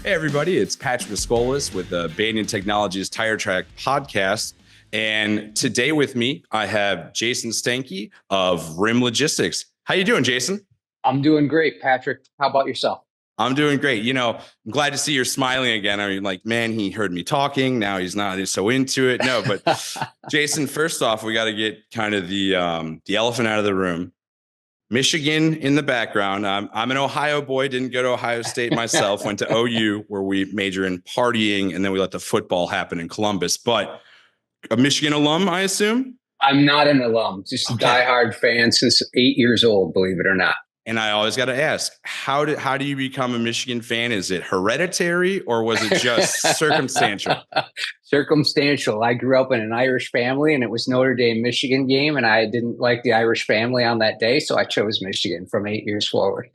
Hey, everybody, it's Patrick Escolas with the Banyan Technologies Tire Track podcast. And today with me, I have Jason Steinke of RIM Logistics. How you doing, Jason? I'm doing great, Patrick. How about yourself? I'm doing great. I'm glad to see you're smiling again. I mean, like, man, he heard me talking. Now he's not so into it. No, but Jason, first off, we got to get kind of the elephant out of the room. Michigan in the background. I'm an Ohio boy, didn't go to Ohio State myself, went to OU where we major in partying and then we let the football happen in Columbus. But a Michigan alum, I assume? I'm not an alum, just a Okay. diehard fan since 8 years old, believe it or not. And I always got to ask, how do you become a Michigan fan? Is it hereditary or was it just circumstantial? Circumstantial. I grew up in an Irish family and it was Notre Dame Michigan game, and I didn't like the Irish family on that day, so I chose Michigan from 8 years forward.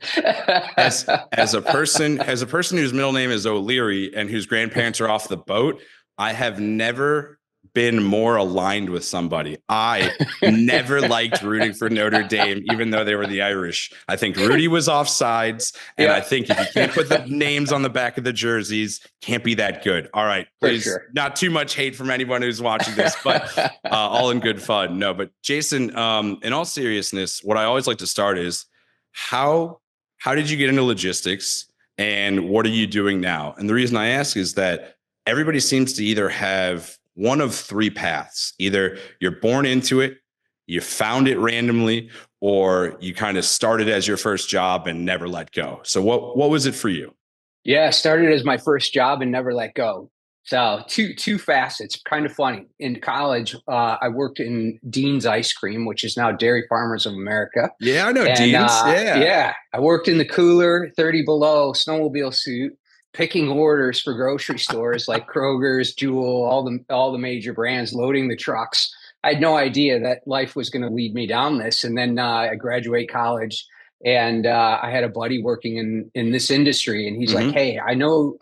As a person whose middle name is O'Leary and whose grandparents are off the boat, I have never been more aligned with somebody. I never liked rooting for Notre Dame, even though they were the Irish. I think Rudy was offsides, and I Yeah, think if you can't put the names on the back of the jerseys, can't be that good. All right, for please, sure. not too much hate from anyone who's watching this, but all in good fun. No, but Jason, in all seriousness, what I always like to start is how how did you get into logistics and what are you doing now? And the reason I ask is that everybody seems to either have one of three paths. Either you're born into it, you found it randomly, or you kind of started as your first job and never let go. So what was it for you? Yeah, started as my first job and never let go. So two facets. Kind of funny. In college, I worked in Dean's Ice Cream, which is now Dairy Farmers of America. Yeah, I know And Dean's. Yeah. yeah, I worked in the cooler, 30 below, snowmobile suit, picking orders for grocery stores like Kroger's, Jewel, all the major brands, loading the trucks. I had no idea that life was going to lead me down this. And then I graduate college, and I had a buddy working in this industry, and he's like, Hmm. "Hey, I know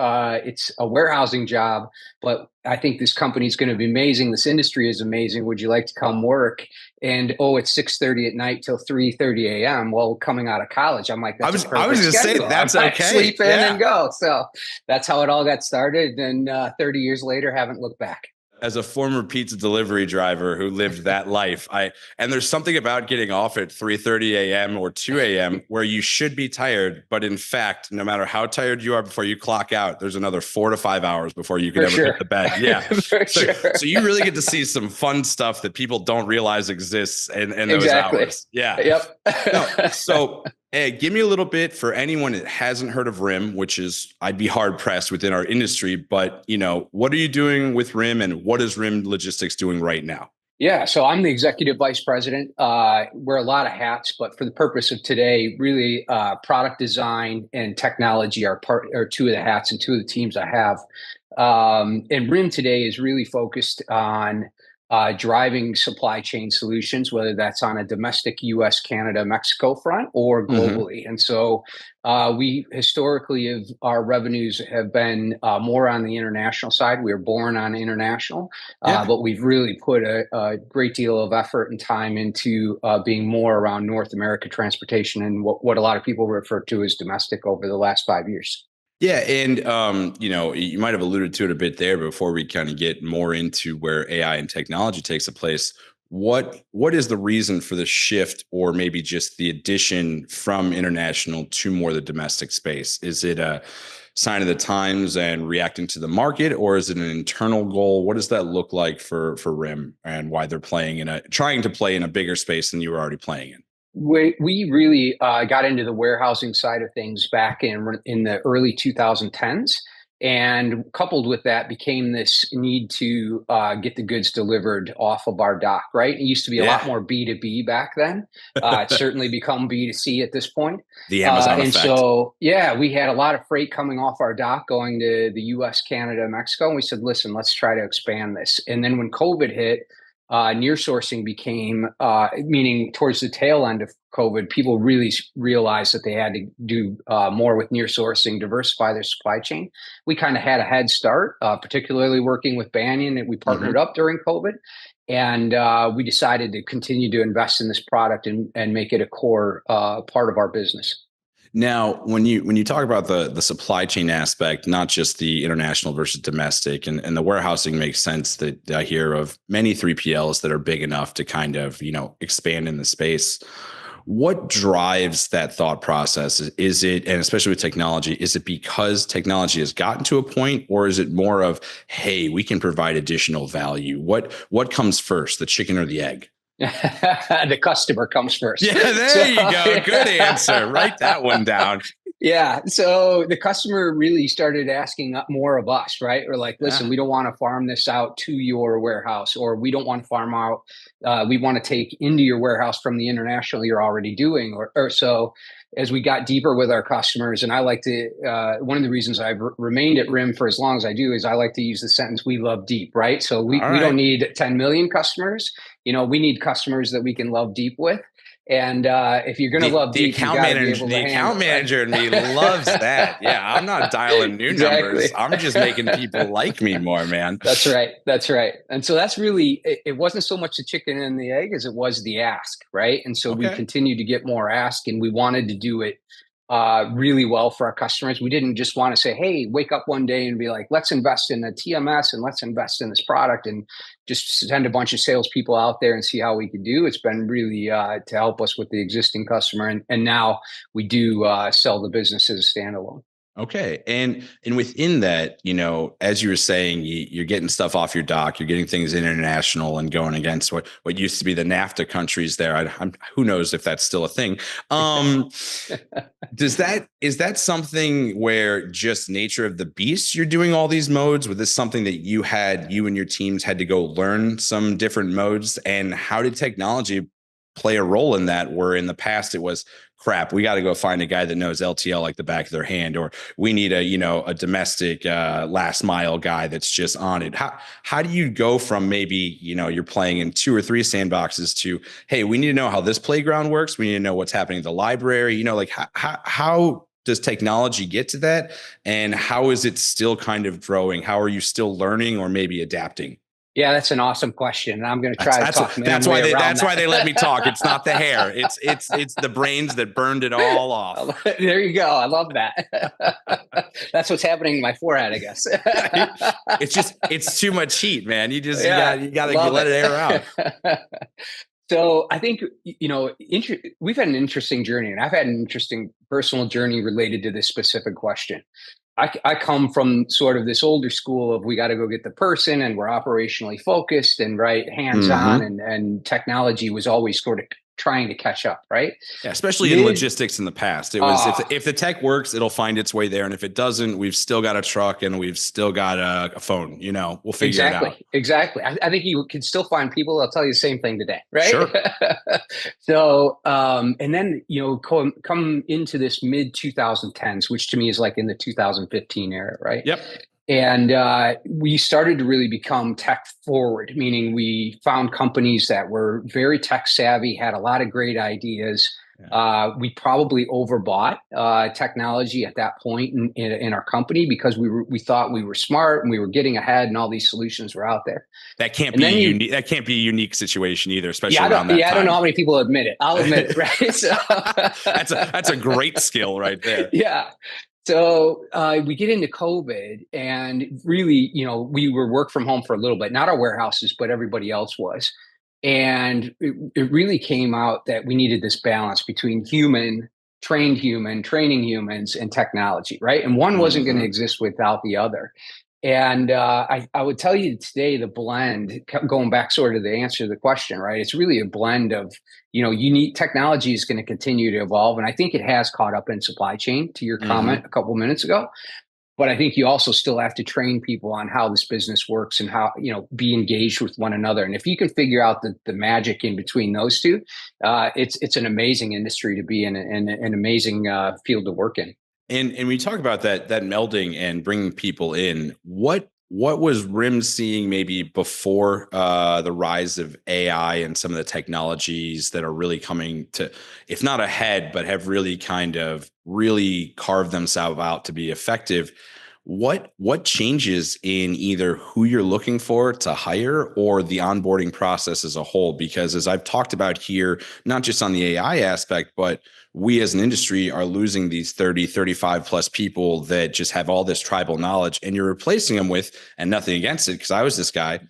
it's a warehousing job, but I think this company is going to be amazing. This industry is amazing. Would you like to come work?" And oh, it's 6:30 at night till 3:30 a.m. Well, coming out of college, I'm like, I that's a was I was perfect gonna say schedule. I that's might okay. sleep in and Yeah. go. So that's how it all got started. And 30 years later, haven't looked back. As a former pizza delivery driver who lived that life, and there's something about getting off at 3:30 a.m. or 2 a.m. where you should be tired, but in fact, no matter how tired you are before you clock out, there's another 4 to 5 hours before you could For ever hit sure. the bed. Yeah. For So sure. so you really get to see some fun stuff that people don't realize exists in those Exactly. hours. Yeah. Yep. No. So hey, give me a little bit for anyone that hasn't heard of RIM, which is I'd be hard pressed within our industry. But what are you doing with RIM, and what is RIM Logistics doing right now? Yeah, so I'm the executive vice president. Wear a lot of hats, but for the purpose of today, really, product design and technology are two of the hats and two of the teams I have. And RIM today is really focused on driving supply chain solutions, whether that's on a domestic U.S., Canada, Mexico front or Hmm. globally. And so we historically have our revenues have been more on the international side. We were born on international, Yeah. but we've really put a great deal of effort and time into being more around North America transportation and what a lot of people refer to as domestic over the last 5 years. Yeah, and you might have alluded to it a bit there before we kind of get more into where AI and technology takes a place. What is the reason for the shift, or maybe just the addition from international to more the domestic space? Is it a sign of the times and reacting to the market, or is it an internal goal? What does that look like for RIM, and why they're trying to play in a bigger space than you were already playing in? We really got into the warehousing side of things back in the early 2010s, and coupled with that became this need to get the goods delivered off of our dock. Right, it used to be a lot Yeah, more B2B back then. It's certainly become B2C at this point. the Amazon And effect. so, yeah, we had a lot of freight coming off our dock going to the U.S., Canada, Mexico, and we said, "Listen, let's try to expand this." And then when COVID hit, near sourcing became, meaning towards the tail end of COVID, people really realized that they had to do more with near sourcing, diversify their supply chain. We kind of had a head start, particularly working with Banyan, and we partnered Mhm. up during COVID. And we decided to continue to invest in this product and make it a core part of our business. Now, when you talk about the supply chain aspect, not just the international versus domestic, and the warehousing makes sense that I hear of many 3PLs that are big enough to kind of, expand in the space. What drives that thought process? Is it, and especially with technology, is it because technology has gotten to a point, or is it more of, hey, we can provide additional value? What comes first, the chicken or the egg? The customer comes first. Yeah, there you go. Good answer. Write that one down. Yeah. So the customer really started asking more of us, right? Or like, listen, Yeah. we don't want to farm this out to your warehouse, or we don't want to farm out. We want to take into your warehouse from the international you're already doing, or so. As we got deeper with our customers, and I like to, one of the reasons I've remained at RIM for as long as I do is I like to use the sentence, we love deep, right? So All we don't right. need 10 million customers. We need customers that we can love deep with. And if you're going to love The deep, you account got to be manager, able the to account handle it, manager in me loves right? that. Yeah, I'm not dialing new Exactly. numbers. I'm just making people like me more, man. That's right. That's right. And so that's really, it wasn't so much the chicken and the egg as it was the ask, right? And so we Okay. continued to get more ask, and we wanted to do it really well for our customers. We didn't just want to say, hey, wake up one day and be like, let's invest in a TMS and let's invest in this product and just send a bunch of salespeople out there and see how we could do. It's been really to help us with the existing customer. And now we do sell the business as a standalone. Okay. And within that, as you were saying, you're getting stuff off your dock, you're getting things international and going against what used to be the NAFTA countries there. Who knows if that's still a thing. Is that something where just nature of the beast you're doing all these modes? Was this something that you and your teams had to go learn some different modes? And how did technology play a role in that, where in the past it was, crap, we got to go find a guy that knows LTL like the back of their hand, or we need a domestic last mile guy that's just on it? How do you go from maybe, you're playing in 2 or 3 sandboxes to, hey, we need to know how this playground works, we need to know what's happening at the library, like how does technology get to that, and how is it still kind of growing? How are you still learning or maybe adapting? Yeah, that's an awesome question. And I'm going to That's try to that's talk my own that's why way around they let that. me talk. It's not the hair. It's the brains that burned it all off. There you go. I love that. That's what's happening in my forehead, I guess. It's too much heat, man. Yeah, You gotta love let it air out. it. So I think, we've had an interesting journey, and I've had an interesting personal journey related to this specific question. I come from sort of this older school of we got to go get the person, and we're operationally focused and right hands on, Hmm. and technology was always sort of trying to catch up, right? Yeah, especially in Mid, logistics in the past. It was, uh, if the tech works, it'll find its way there. And if it doesn't, we've still got a truck and we've still got a phone. We'll figure it out. exactly. I think you can still find people that'll tell you the same thing today, right? Sure. So, and then come into this mid 2010s, which to me is like in the 2015 era, right? Yep. And we started to really become tech forward, meaning we found companies that were very tech savvy, had a lot of great ideas. Yeah. We probably overbought technology at that point in our company because we thought we were smart and we were getting ahead, and all these solutions were out there. That can't And be then unique. That can't be a unique situation either, especially yeah, around that I don't know time. how many people admit it. I'll admit it, right? So That's a great skill right there. yeah. So we get into COVID, and really, we were work from home for a little bit, not our warehouses, but everybody else was. And it really came out that we needed this balance between training humans, and technology, right? And one wasn't going to Hmm. exist without the other. And I would tell you today, the blend, going back sort of the answer to the question, right? It's really a blend of, you need technology is going to continue to evolve. And I think it has caught up in supply chain, to your Hmm. comment a couple minutes ago. But I think you also still have to train people on how this business works and how, be engaged with one another. And if you can figure out the magic in between those two, it's an amazing industry to be in, and an amazing field to work in. And we talk about that melding and bringing people in. What was RIM seeing maybe before the rise of AI and some of the technologies that are really coming to, if not ahead, but have really kind of really carved themselves out to be effective? what changes in either who you're looking for to hire or the onboarding process as a whole? Because as I've talked about here, not just on the AI aspect, but we as an industry are losing these 30, 35 plus people that just have all this tribal knowledge, and you're replacing them with, and nothing against it, because I was this guy,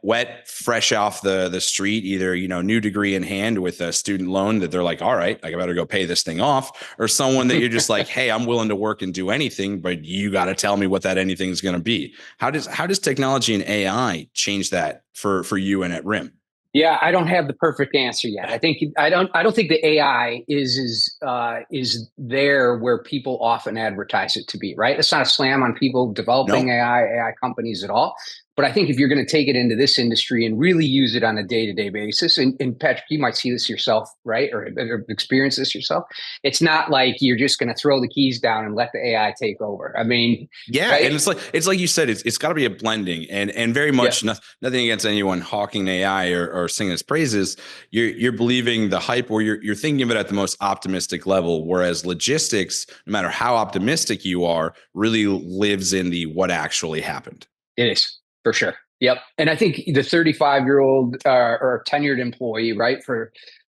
wet, fresh off the street, either, new degree in hand with a student loan that they're like, all right, I better go pay this thing off, or someone that you're just like, hey, I'm willing to work and do anything, but you got to tell me what that anything is going to be. How does technology and AI change that for you and at RIM? Yeah, I don't have the perfect answer yet. I don't think the AI is there where people often advertise it to be, right? It's not a slam on people developing No. AI companies at all. But I think if you're going to take it into this industry and really use it on a day-to-day basis, and Patrick, you might see this yourself, right? Or experience this yourself. It's not like you're just going to throw the keys down and let the AI take over. I mean, Yeah, right? and it's like you said, it's got to be a blending, and very Yeah. much nothing against anyone hawking AI or singing its praises. You're believing the hype, or you're thinking of it at the most optimistic level. Whereas logistics, no matter how optimistic you are, really lives in the what actually happened. It is for sure. Yep. And I think the 35-year-old or tenured employee, right, for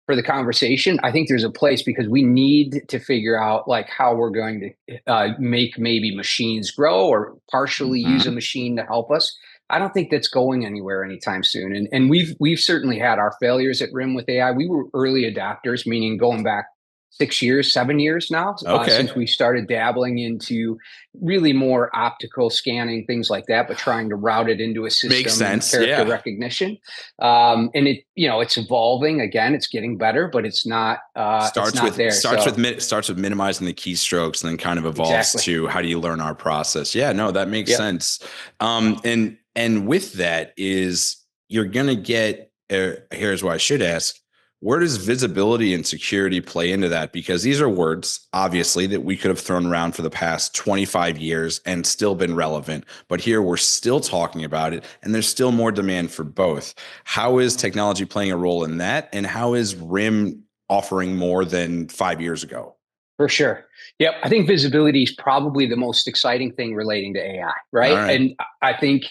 the conversation, I think there's a place because we need to figure out like how we're going to make maybe machines grow or partially use a Mm-hmm. machine to help us. I don't think that's going anywhere anytime soon. And we've certainly had our failures at RIM with AI. We were early adapters, meaning going back 6 years, 7 years now, Okay, since we started dabbling into really more optical scanning, things like that, but trying to route it into a makes system and sense. character Yeah. recognition. And it's evolving again. It's getting better, but it's not there. So Starts with minimizing the keystrokes, and then kind of evolves exactly. to how do you learn our process. Yeah, no, that makes Yep. sense. And with that is you're gonna get. Here's what I should ask: where does visibility and security play into that? Because these are words, obviously, that we could have thrown around for the past 25 years and still been relevant. But here we're still talking about it, and there's still more demand for both. How is technology playing a role in that? And how is RIM offering more than 5 years ago? For sure. Yep. I think visibility is probably the most exciting thing relating to AI, All right? right. And I think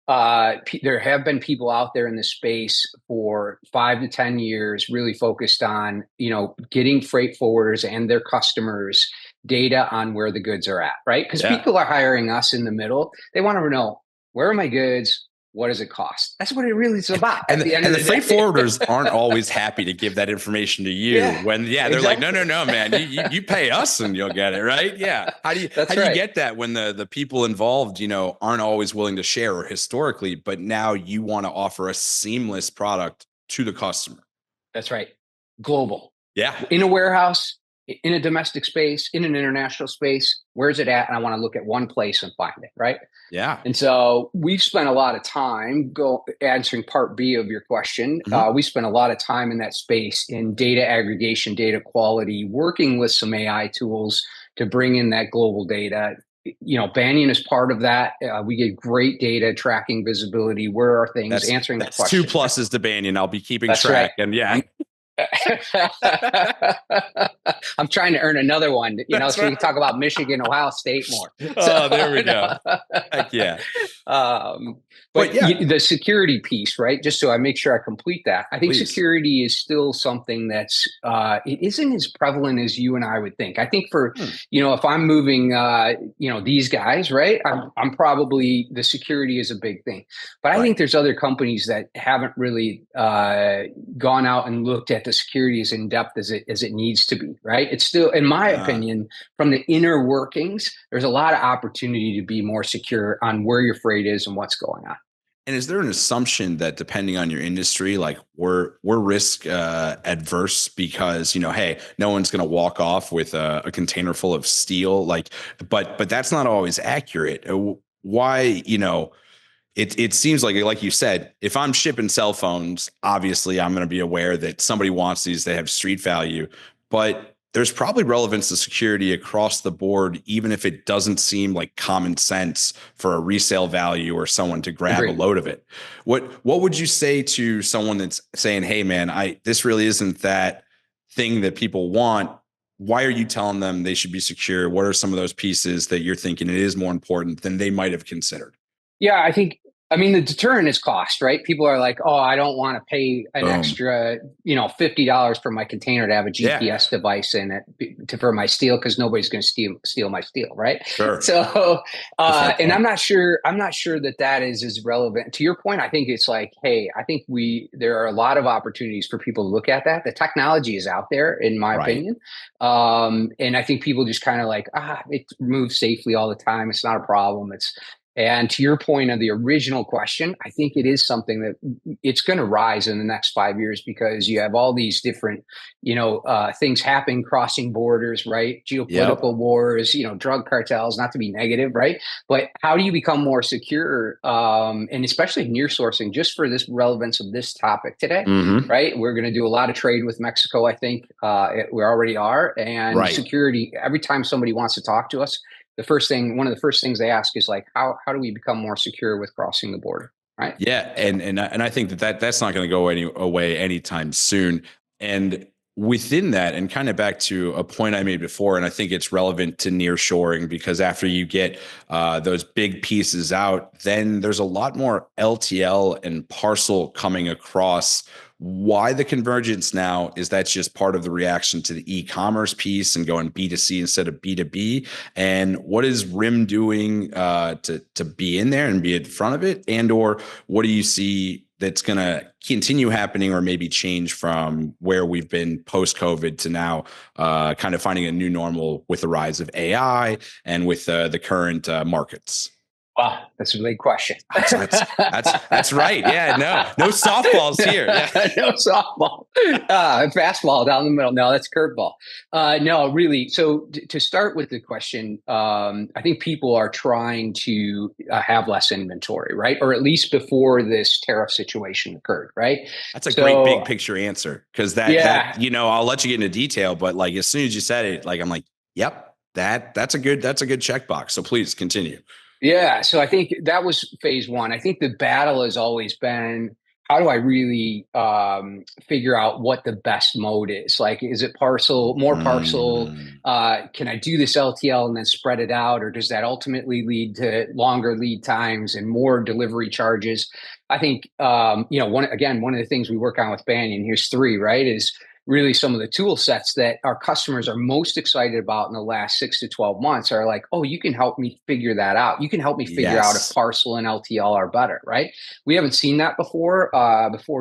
there have been people out there in the space for 5 to 10 years, really focused on, getting freight forwarders and their customers data on where the goods are at, right? Because Yeah. people are hiring us in the middle. They want to know, where are my goods? What does it cost? That's what it really is about And at the end and of the the freight day. forwarders aren't always happy to give that information to you Yeah, when they're like, no, exactly. no, no, man, you pay us and you'll get it, right? Yeah. How That's do you right. get that when the people involved, aren't always willing to share, or historically, but now you want to offer a seamless product to the customer? That's right. Global. Yeah. In a warehouse, in a domestic space, in an international space, where's it at? And I want to look at one place and find it, right? Yeah. And so we've spent a lot of time answering part B of your question. Mhm. We spent a lot of time in that space in data aggregation, data quality, working with some AI tools to bring in that global data. Banyan is part of that. We get great data tracking visibility. Where are things? That's Answering that that's two question, right? pluses to Banyan. I'll be keeping That's right. track. And yeah, I'm trying to earn another one, that's so we right. can talk about Michigan, Ohio State more. So, Oh, there we go. Heck yeah. um, but But yeah, the security piece, right? Just so I make sure I complete that. I think please. security is still something that's it isn't as prevalent as you and I would think. I think for Hmm. if I'm moving, these guys, right? I'm probably the security is a big thing, but I Right. think there's other companies that haven't really gone out and looked at the security as in depth as it needs to be, right? It's still, in my Uh, opinion, from the inner workings, there's a lot of opportunity to be more secure on where your freight is and what's going on. And is there an assumption that depending on your industry, like we're risk adverse because hey, no one's going to walk off with a container full of steel, like, but that's not always accurate. Why it seems like you said, if I'm shipping cell phones, obviously I'm going to be aware that somebody wants these, they have street value, but there's probably relevance to security across the board, even if it doesn't seem like common sense for a resale value or someone to grab a Agreed. load of it. What would you say to someone that's saying, hey man, this really isn't that thing that people want. why are you telling them they should be secure? What are some of those pieces that you're thinking it is more important than they might have considered? Yeah, I mean, the deterrent is cost, right? People are like, oh, I don't want to pay an Boom. extra, $50 for my container to have a Yeah, GPS device in it for my steel because nobody's going to steal my steel, right? sure. So, It's a fair and point. I'm not sure that is as relevant to your point. I think it's like, hey, I think there are a lot of opportunities for people to look at that. The technology is out there, in my Right. opinion, and I think people just kind of like, it moves safely all the time. It's not a problem. And to your point of the original question, I think it is something that it's going to rise in the next 5 years because you have all these different, things happening, crossing borders, right? Yep. Geopolitical wars, drug cartels, not to be negative, right? But how do you become more secure? And especially near sourcing, just for this relevance of this topic today, Hmm. right? We're going to do a lot of trade with Mexico, I think. We already are. And Right. security, every time somebody wants to talk to us, one of the first things they ask is like, how do we become more secure with crossing the border? Right. Yeah, and I think that's not going to go away anytime soon. And within that, and kind of back to a point I made before, and I think it's relevant to nearshoring because after you get those big pieces out, then there's a lot more LTL and parcel coming across. Why the convergence now is that's just part of the reaction to the e-commerce piece and going B2C instead of B2B. And what is RIM doing to be in there and be in front of it? And or what do you see that's going to continue happening or maybe change from where we've been post COVID to now kind of finding a new normal with the rise of AI and with the current markets? Wow, that's a big question. That's right. Yeah, no softballs here. Yeah. No softball, fastball down the middle. No, that's curveball. No, really. So to start with the question, I think people are trying to have less inventory, right? Or at least before this tariff situation occurred, right? That's a great big So picture answer because yeah, I'll let you get into detail, but like as soon as you said it, like I'm like, yep, that's a good checkbox. So please continue. yeah, so I think that was phase one. I think the battle has always been how do I really figure out what the best mode is? Like, is it more parcel? Mm, Can I do this LTL and then spread it out, or does that ultimately lead to longer lead times and more delivery charges? I think one of the things we work on with Banyan, here's three, right? Is really some of the tool sets that our customers are most excited about in the last 6 to 12 months are like, oh, you can help me figure that out. You can help me figure out if yes. parcel and LTL are better, right? We haven't seen that before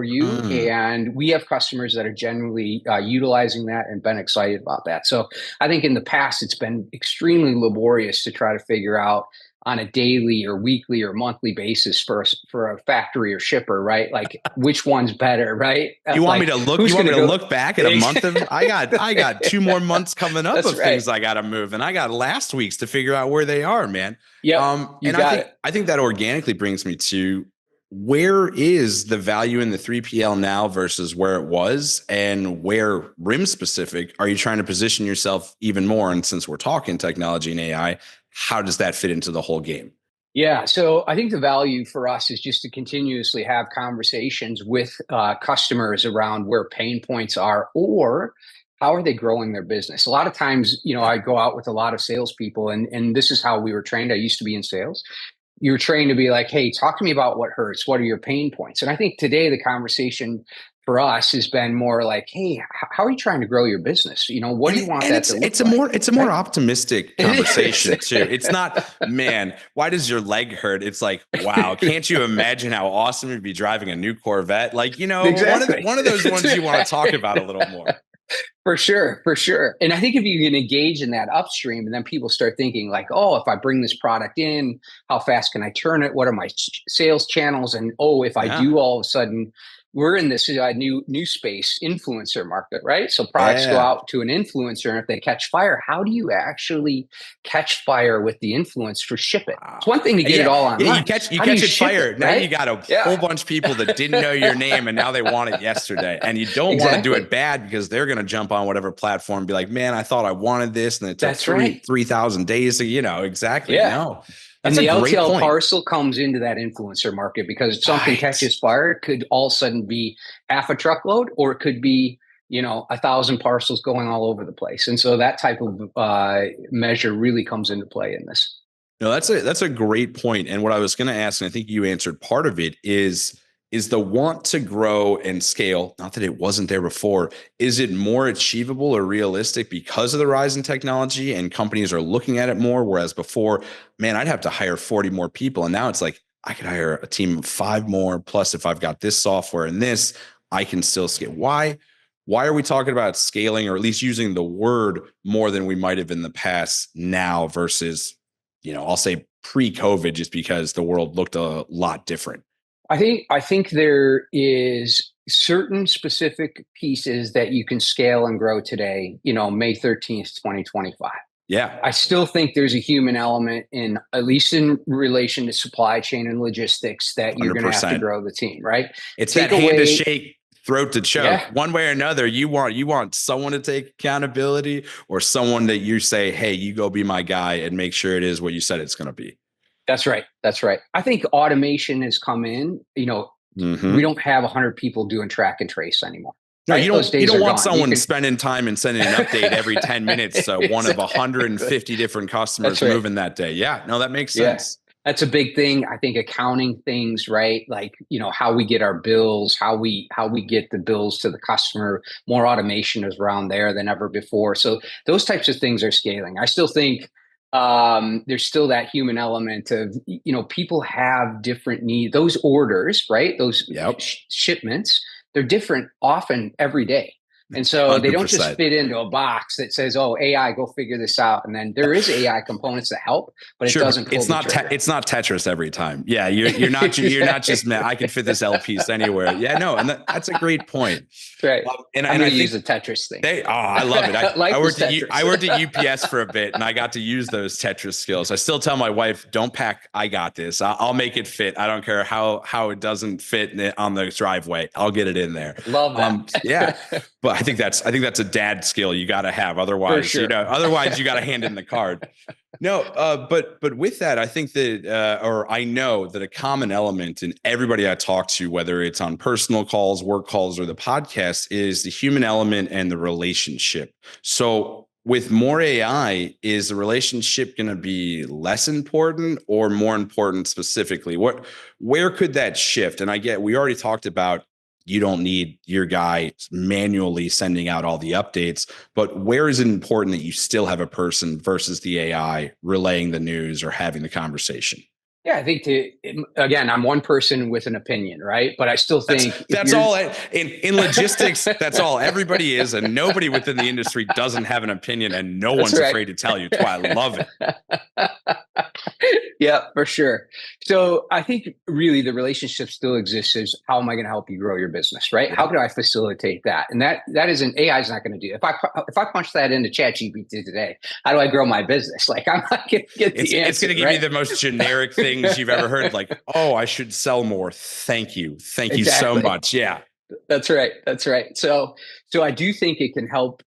you, Mm. and we have customers that are generally utilizing that and been excited about that. So I think in the past it's been extremely laborious to try to figure out on a daily or weekly or monthly basis for a factory or shipper, right? Like which one's better, right? You want me Like to look? who's You want going me to to go? look back at a month of? I got 2 more months coming up That's of right. things I got to move, and I got last week's to figure out where they are, man. Yep, you And I got think it. I think that organically brings me to where is the value in the 3PL now versus where it was, and where RIM specific are you trying to position yourself even more? And since we're talking technology and AI, how does that fit into the whole game? Yeah, so I think the value for us is just to continuously have conversations with customers around where pain points are or how are they growing their business. A lot of times, Yeah. I go out with a lot of salespeople, and this is how we were trained. I used to be in sales. You were trained to be like, hey, talk to me about what hurts. What are your pain points? And I think today the conversation for us has been more like, hey, how are you trying to grow your business? What do you want And that to look like? it's a more Right? optimistic It conversation is. too. It's not, man, why does your leg hurt? It's like, wow, can't you imagine how awesome it'd be driving a new Corvette? Like, Exactly. one of those ones you want to talk about a little more. For sure, for sure. And I think if you can engage in that upstream, and then people start thinking like, oh, if I bring this product in, how fast can I turn it? What are my sales channels? And oh, if I Yeah. do, all of a sudden, we're in this new space, influencer market, right? So products go Yeah. out to an influencer, and if they catch fire, how do you actually catch fire with the influence for ship it? It's Wow. one thing to get it Yeah. all Yeah. online. You How do you catch it ship it, fire. Now you right? got a whole Yeah, bunch of people that didn't know your name and now they want it yesterday. And you don't want to do exactly. it bad because they're going to jump on whatever platform and be like, man, I thought I wanted this. And it took That's right. 3,000 days to, exactly. Yeah. No, And that's a the great LTL point. parcel comes into that influencer market because if something Right. catches fire, it could all of a sudden be half a truckload, or it could be, 1,000 parcels going all over the place. And so that type of measure really comes into play in this. No, that's a great point. And what I was going to ask, and I think you answered part of it, is the want to grow and scale. Not that it wasn't there before. Is it more achievable or realistic because of the rise in technology and companies are looking at it more? Whereas before, man, I'd have to hire 40 more people, and now it's like I could hire a team of 5 more. Plus, if I've got this software and this, I can still scale. Why are we talking about scaling, or at least using the word more than we might have in the past now versus, I'll say pre-COVID, just because the world looked a lot different? I think there is certain specific pieces that you can scale and grow today, May 13th, 2025. Yeah. I still think there's a human element in, at least in relation to supply chain and logistics, that you're going to have to grow the team, right? It's that hand to shake, throat to choke. Yeah. One way or another, you want someone to take accountability, or someone that you say, hey, you go be my guy and make sure it is what you said it's going to be. That's right. That's right. I think automation has come in. We don't have 100 people doing track and trace anymore. No, right? you don't want someone spending time and sending an update every 10 minutes. So one of 150 different customers moving that day. Yeah, no, that makes sense. Yeah. That's a big thing. I think accounting things, right? Like, how we get our bills, how we get the bills to the customer, more automation is around there than ever before. So those types of things are scaling. I still think there's still that human element of, people have different needs. Those orders, right? Those shipments, they're different often every day. And so 100%. They don't just fit into a box that says, "Oh, AI, go figure this out." And then there is AI components that help, but it doesn't. It's not Tetris every time. Yeah, you're not you're not just, I can fit this L piece anywhere. Yeah, no, and that's a great point. Right. And I use the Tetris thing. I love it. I worked at UPS for a bit, and I got to use those Tetris skills. I still tell my wife, "Don't pack. I got this. I'll make it fit. I don't care how it doesn't fit on the driveway. I'll get it in there." Love that. Yeah, but I think that's a dad skill you got to have. Otherwise, otherwise you got to hand in the card. No, but with that, I think that, or I know that a common element in everybody I talk to, whether it's on personal calls, work calls, or the podcast, is the human element and the relationship. So with more AI, is the relationship going to be less important or more important specifically? Where could that shift? And we already talked about, you don't need your guy manually sending out all the updates, but where is it important that you still have a person versus the AI relaying the news or having the conversation? Yeah, I think again, I'm one person with an opinion, right? But I still think that's all in logistics. That's all everybody is, and nobody within the industry doesn't have an opinion, and no one's afraid to tell you. That's why I love it. Yeah, for sure. So I think really the relationship still exists. Is how am I going to help you grow your business, right? Yeah. How can I facilitate that? And that isn't, AI is not going to do it. If I punch that into ChatGPT today, how do I grow my business? Like, I'm not going to get the answer. It's going to give you the most generic things you've ever heard. Like, oh, I should sell more. Thank you you so much. Yeah. That's right. So I do think it can help,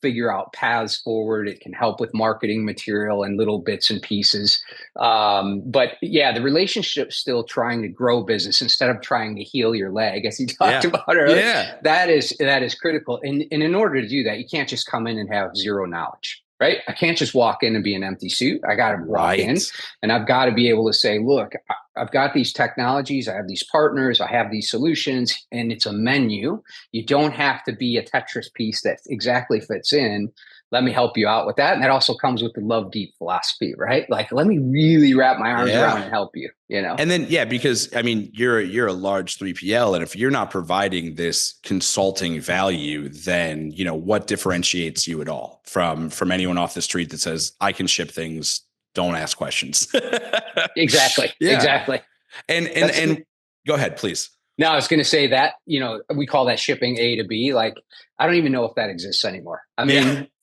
figure out paths forward. It can help with marketing material and little bits and pieces. But yeah, the relationship's still trying to grow business instead of trying to heal your leg, as you talked about earlier. Yeah. That is critical. And in order to do that, you can't just come in and have zero knowledge. Right. I can't just walk in and be an empty suit. I got to walk in, and I've got to be able to say, look, I've got these technologies. I have these partners. I have these solutions, and it's a menu. You don't have to be a Tetris piece that exactly fits in. Let me help you out with that. And that also comes with the love deep philosophy, right? Like, let me really wrap my arms around and help you, And then, because you're a large 3PL, and if you're not providing this consulting value, then, what differentiates you at all from anyone off the street that says, I can ship things, don't ask questions. Exactly. Yeah. Exactly. And go ahead, please. No, I was going to say that, we call that shipping A to B. Like, I don't even know if that exists anymore.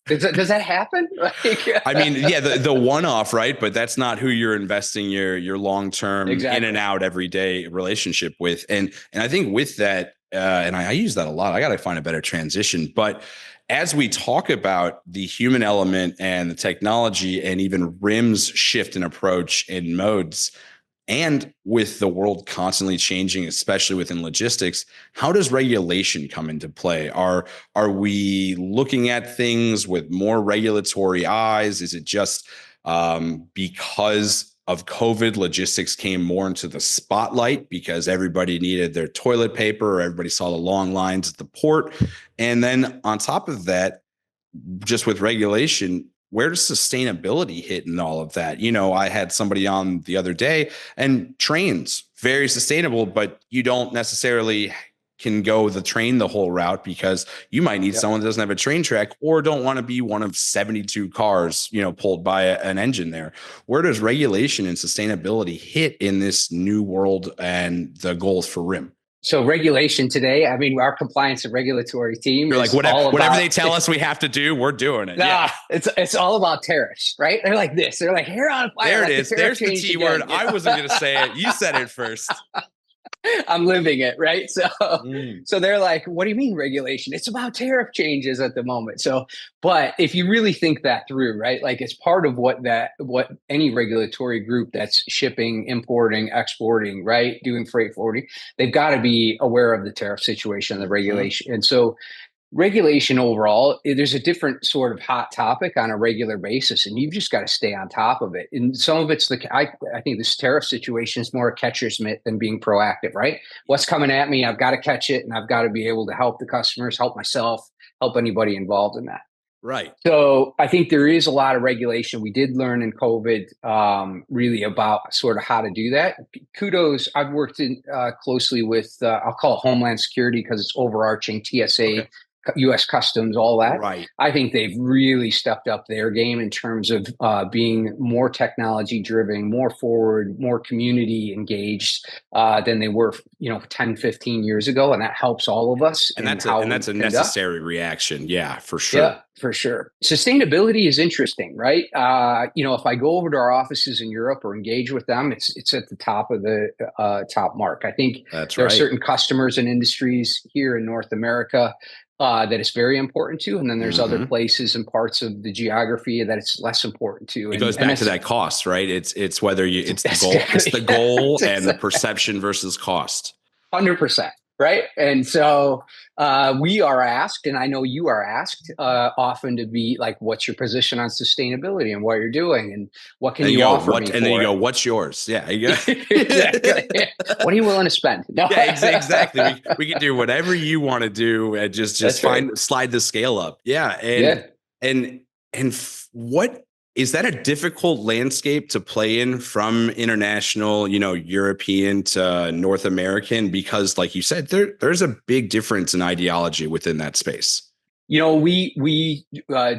Does that happen? The one-off, right? But that's not who you're investing your long-term in and out everyday relationship with. And I think with that, and I use that a lot, I got to find a better transition. But as we talk about the human element and the technology and even RIM's shift in approach and modes, And with the world constantly changing, especially within logistics, how does regulation come into play? Are we looking at things with more regulatory eyes? Is it just because of COVID, logistics came more into the spotlight because everybody needed their toilet paper, or everybody saw the long lines at the port? And then on top of that, just with regulation, where does sustainability hit in all of that? I had somebody on the other day, and trains, very sustainable, but you don't necessarily can go the train the whole route because you might need someone that doesn't have a train track or don't want to be one of 72 cars, pulled by an engine there. Where does regulation and sustainability hit in this new world and the goals for RIM? So regulation today, I mean, our compliance and regulatory team You're is like, all about, whatever they tell us we have to do, we're doing it. Nah, it's all about tariffs, right? They're like this. They're like hair on fire. There it like is. There's the T word. I wasn't going to say it. You said it first. I'm living it, right? So they're like, what do you mean regulation? It's about tariff changes at the moment. So, but if you really think that through, right? Like it's part of what any regulatory group that's shipping, importing, exporting, right? Doing freight forwarding, they've got to be aware of the tariff situation, the regulation. And so regulation overall, there's a different sort of hot topic on a regular basis, and you've just got to stay on top of it. And some of it's I think this tariff situation is more a catcher's mitt than being proactive, right? What's coming at me, I've got to catch it, and I've got to be able to help the customers, help myself, help anybody involved in that. Right. So I think there is a lot of regulation. We did learn in COVID really about sort of how to do that. Kudos. I've worked closely with, I'll call it Homeland Security because it's overarching TSA. Okay. U.S. Customs, all that. Right. I think they've really stepped up their game in terms of being more technology driven, more forward, more community engaged than they were, 10, 15 years ago. And that helps all of us. And that's a necessary reaction. Yeah, for sure. Yeah, for sure. Sustainability is interesting, right? If I go over to our offices in Europe or engage with them, it's at the top of the top mark. I think there are certain customers and industries here in North America that it's very important to. And then there's other places and parts of the geography that it's less important to. It goes back to that cost, right? It's whether it's the goal, it's the goal and the perception versus cost. 100%. Right. And so we are asked, and I know you are asked often to be like, what's your position on sustainability and what you're doing and what can you offer me? And then you go, what's yours? Yeah. Exactly. What are you willing to spend? No. Yeah, exactly. We can do whatever you want to do and just slide the scale up. Yeah. And what is that a difficult landscape to play in from international, European to North American? Because like you said, there's a big difference in ideology within that space. We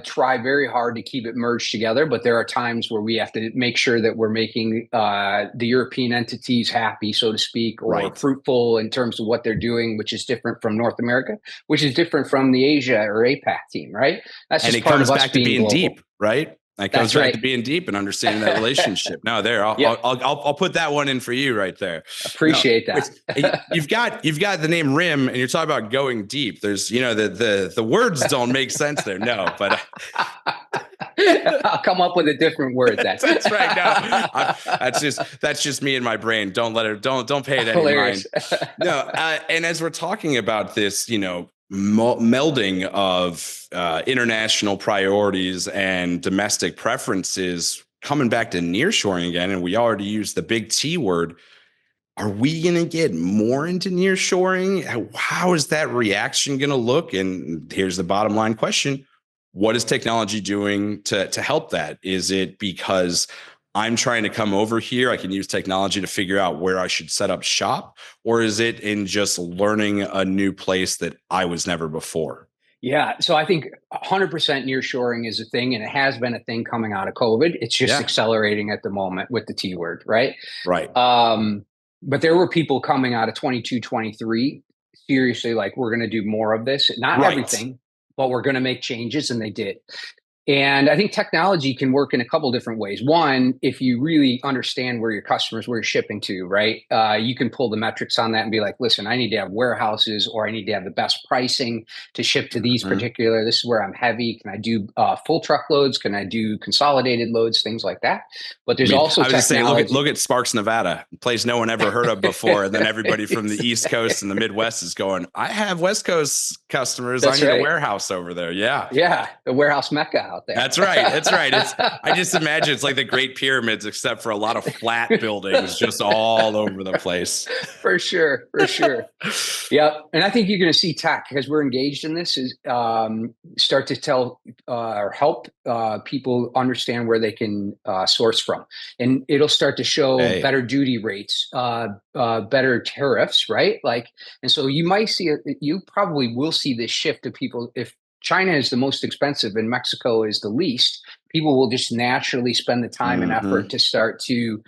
try very hard to keep it merged together, but there are times where we have to make sure that we're making the European entities happy, so to speak, or fruitful in terms of what they're doing, which is different from North America, which is different from the Asia or APAC team, right? That's just part of us being deep, right? That goes back to being deep and understanding that relationship. No, I'll put that one in for you right there. Appreciate that. You've got the name RIM, and you're talking about going deep. There's the words don't make sense there. No, but I'll come up with a different word. That's right. No, that's just me in my brain. Don't pay it any mind. No, and as we're talking about this, melding of international priorities and domestic preferences, coming back to nearshoring again, and we already used the big T word. Are we going to get more into nearshoring? How is that reaction going to look? And here's the bottom line question. What is technology doing to help that? Is it because I'm trying to come over here, I can use technology to figure out where I should set up shop? Or is it in just learning a new place that I was never before? Yeah. So I think 100% nearshoring is a thing, and it has been a thing coming out of COVID. It's just accelerating at the moment with the T word, right? Right. But there were people coming out of 22, 23, seriously, like, we're going to do more of this. Not everything, but we're going to make changes. And they did. And I think technology can work in a couple different ways. One, if you really understand where your customers, where you're shipping to, right? You can pull the metrics on that and be like, listen, I need to have warehouses, or I need to have the best pricing to ship to these Mhm. particular. This is where I'm heavy. Can I do full truckloads? Can I do consolidated loads? Things like that. But I there's mean, also I was just saying, technology. look at Sparks, Nevada, a place no one ever heard of before, and then everybody from the East Coast and the Midwest is going, "I have West Coast customers. I That's need a right. warehouse over there." Yeah, Yeah, the warehouse mecca out there. that's right. That's right. It's I just imagine it's like the Great Pyramids, except for a lot of flat buildings just all over the place. For sure, for sure. Yep. And I think you're going to see tech, because we're engaged in this, is start to tell or help people understand where they can source from. And it'll start to show Hey, better duty rates, better tariffs, right? Like, and so you might see it, you probably will see this shift of people. If China is the most expensive and Mexico is the least, people will just naturally spend the time and effort mhm. to start to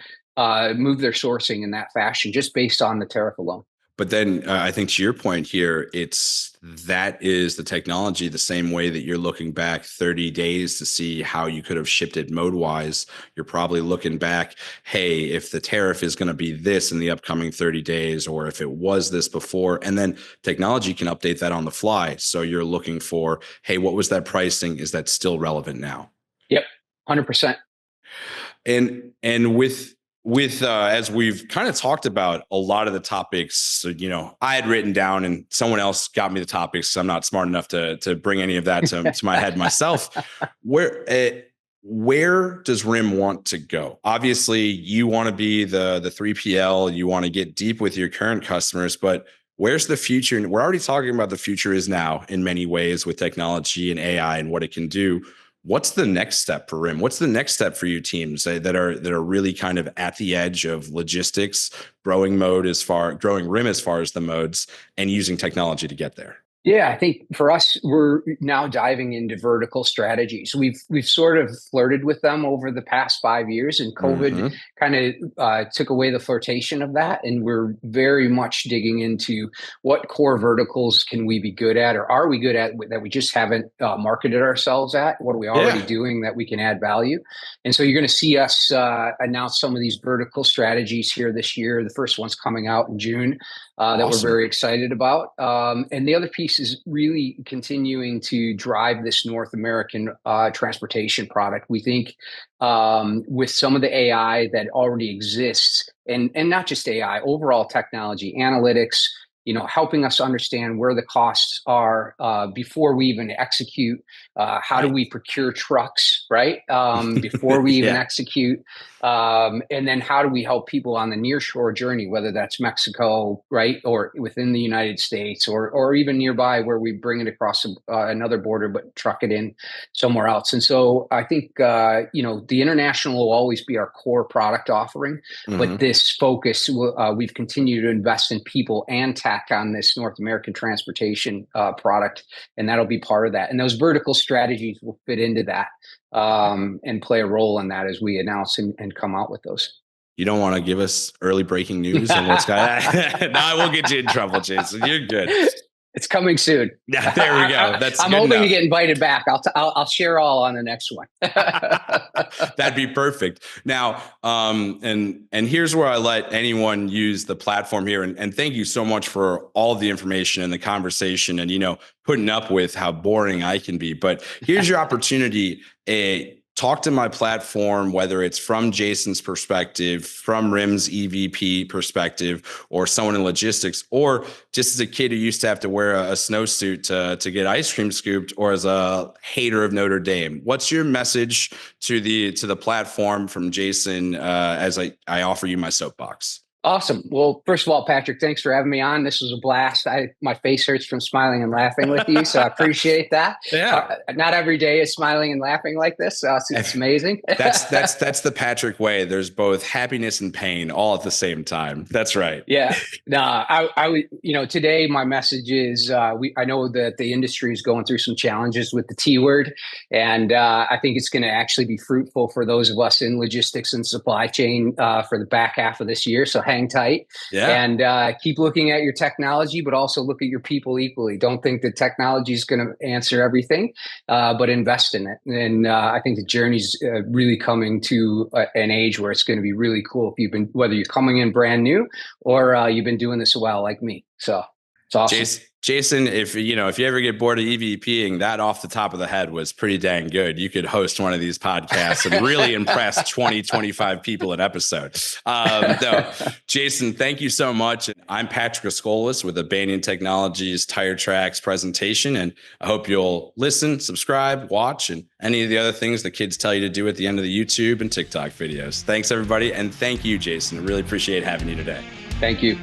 move their sourcing in that fashion, just based on the tariff alone. But then I think to your point here, it's that is the technology the same way that you're looking back 30 days to see how you could have shipped it mode wise. You're probably looking back, hey, if the tariff is going to be this in the upcoming 30 days, or if it was this before, and then technology can update that on the fly. So you're looking for, hey, what was that pricing? Is that still relevant now? Yep, 100%. And with as we've kind of talked about a lot of the topics, so, I had written down and someone else got me the topics, so I'm not smart enough to bring any of that to my head myself. Where does RIM want to go? Obviously, you want to be the 3PL, you want to get deep with your current customers, but where's the future? And we're already talking about the future is now in many ways with technology and AI and what it can do. What's the next step for RIM? What's the next step for you teams that are really kind of at the edge of logistics, growing RIM as far as the modes, and using technology to get there? Yeah, I think for us, we're now diving into vertical strategies. We've sort of flirted with them over the past 5 years, and COVID Hmm. kind of took away the flirtation of that. And we're very much digging into what core verticals can we be good at, or are we good at, that we just haven't marketed ourselves at? What are we already Yeah, doing that we can add value? And so you're going to see us announce some of these vertical strategies here this year. The first one's coming out in June, that we're awesome. very excited about. And the other piece is really continuing to drive this North American transportation product. We think with some of the AI that already exists, and not just AI, overall technology, analytics, helping us understand where the costs are before we even execute. How do Right. we procure trucks, right? Before we even Yeah. execute. And then how do we help people on the nearshore journey, whether that's Mexico, right, or within the United States, or even nearby where we bring it across another border, but truck it in somewhere else. And so I think the international will always be our core product offering, but Hmm. this focus, we've continued to invest in people and tech on this North American transportation product, and that'll be part of that. And those vertical strategies will fit into that, and play a role in that as we announce and come out with those. You don't want to give us early breaking news on what's going on? No, I will get you in trouble, Jason. You're good. It's coming soon. Yeah, there we go. That's I'm good hoping to enough. get invited back. I'll share all on the next one. That'd be perfect. Now, and here's where I let anyone use the platform here. And thank you so much for all the information and the conversation, and putting up with how boring I can be. But here's your opportunity. Talk to my platform, whether it's from Jason's perspective, from RIM's EVP perspective, or someone in logistics, or just as a kid who used to have to wear a snowsuit to get ice cream scooped, or as a hater of Notre Dame. What's your message to the platform from Jason, as I offer you my soapbox? Awesome. Well, first of all, Patrick, thanks for having me on. This was a blast. My face hurts from smiling and laughing with you, so I appreciate that. Yeah. Not every day is smiling and laughing like this. It's amazing. That's the Patrick way. There's both happiness and pain all at the same time. That's right. Yeah. No, today my message is, I know that the industry is going through some challenges with the T word, and I think it's going to actually be fruitful for those of us in logistics and supply chain for the back half of this year. So hang hang tight and keep looking at your technology, but also look at your people equally. Don't think that technology is going to answer everything, but invest in it. And I think the journey's really coming to an age where it's going to be really cool if whether you're coming in brand new or you've been doing this a while like me. So it's awesome. Jason, if you ever get bored of EVPing, that off the top of the head was pretty dang good. You could host one of these podcasts and really impress 20, 25 people an episode. No, Jason, thank you so much. I'm Patrick Ascolis with the Banyan Technologies Tire Tracks presentation, and I hope you'll listen, subscribe, watch, and any of the other things the kids tell you to do at the end of the YouTube and TikTok videos. Thanks, everybody, and thank you, Jason. I really appreciate having you today. Thank you.